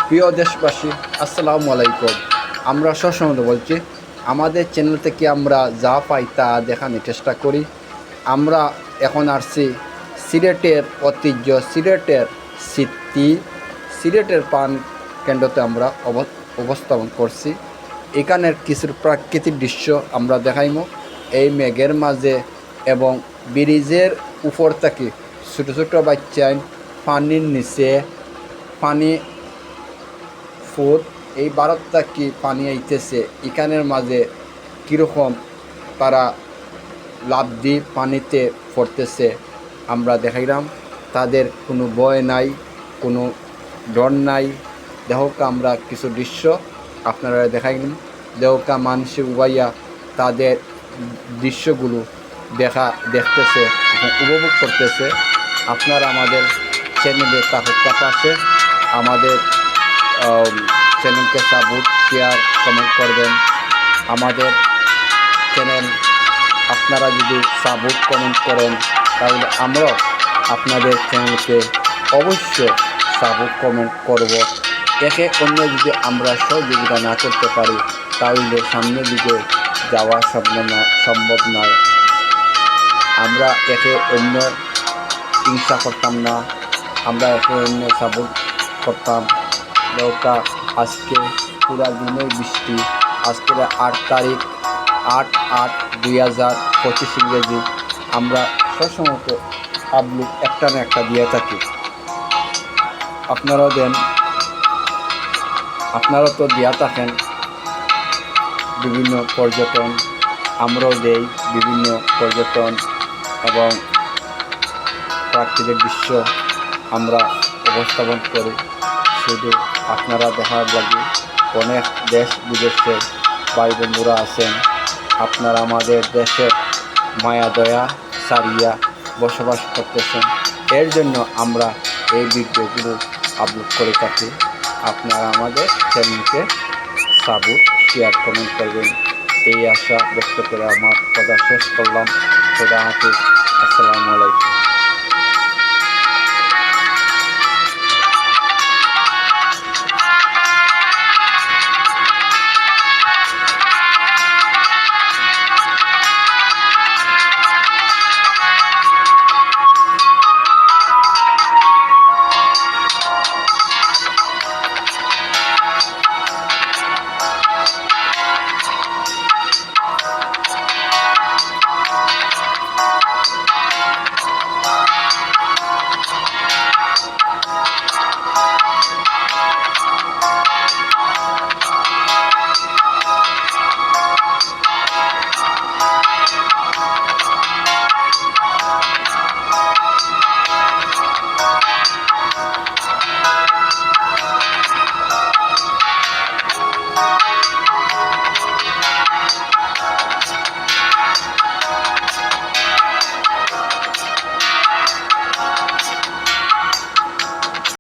প্রিয় দেশবাসী, আসসালামু আলাইকুম। আমরা সবসময় বলছি, আমাদের চ্যানেল থেকে আমরা যা পাই তা দেখানোর চেষ্টা করি। আমরা এখন আসছি সিলেটের ঐতিহ্য, সিলেটের স্মৃতি, সিলেটের পান কেন্দ্রতে আমরা অবস্থাপন করছি। এখানের কিছু প্রাকৃতিক দৃশ্য আমরা দেখাইমো। এই মেঘের মাঝে এবং ব্রিজের উপর থেকে ছোটো ছোটো বাচ্চায় পানির নিচে পানি ফুট এই ভারতটা কি পানি আইতেছে, এখানের মাঝে কীরকম তারা লাভ দিয়ে পানিতে পড়তেছে আমরা দেখাইলাম। তাদের কোনো ভয় নাই, কোনো ডর নাই। দেহকা আমরা কিছু দৃশ্য আপনারা দেখাইলাম। দেহকা মানুষে উবাইয়া তাদের দৃশ্যগুলো দেখতেছে এবং উপভোগ করতেছে। আপনারা আমাদের চ্যানেলে তার পাশে আমাদের চ্যানেলকে সাপোর্ট, শেয়ার, কমেন্ট করবেন। আমাদের চ্যানেল আপনারা যদি সাপোর্ট, কমেন্ট করেন তাহলে আমরাও আপনাদের চ্যানেলকে অবশ্যই সাপোর্ট, কমেন্ট করব। একে অন্য যদি আমরা সহযোগিতা না করতে পারি তাহলে সামনের দিকে যাওয়া সম্ভব নয়। আমরা একে অন্য হিংসা করতাম না, আমরা একে অন্য সাপোর্ট করতাম। নৌকা আজকে পুরা দিনের বৃষ্টি। আজকে 8 তারিখ 8/8/2025 ইংরেজি। আমরা সবসময় আপলোড একটা না একটা দিয়ে থাকি। আপনারাও দেন, আপনারাও তো দিয়া থাকেন বিভিন্ন পর্যটন। আমরাও দেই বিভিন্ন পর্যটন এবং প্রাকৃতিক দৃশ্য আমরা উপস্থাপন করি। শুধু আপনারা দেখার লাগে অনেক দেশ বিদেশের ভাই বন্ধুরা আছেন। আপনারা আমাদের দেশের মায়া দয়া সারিয়া বসবাস করতেছেন, এর জন্য আমরা এই ভিডিওগুলো আপলোড করে থাকি। আপনারা আমাদের চ্যানেলকে সাপোর্ট, শেয়ার, কমেন্ট করবেন, এই আশা ব্যক্ত করে আমার কথা শেষ করলাম। খোদা হাফেজ, আসসালামু আলাইকুম।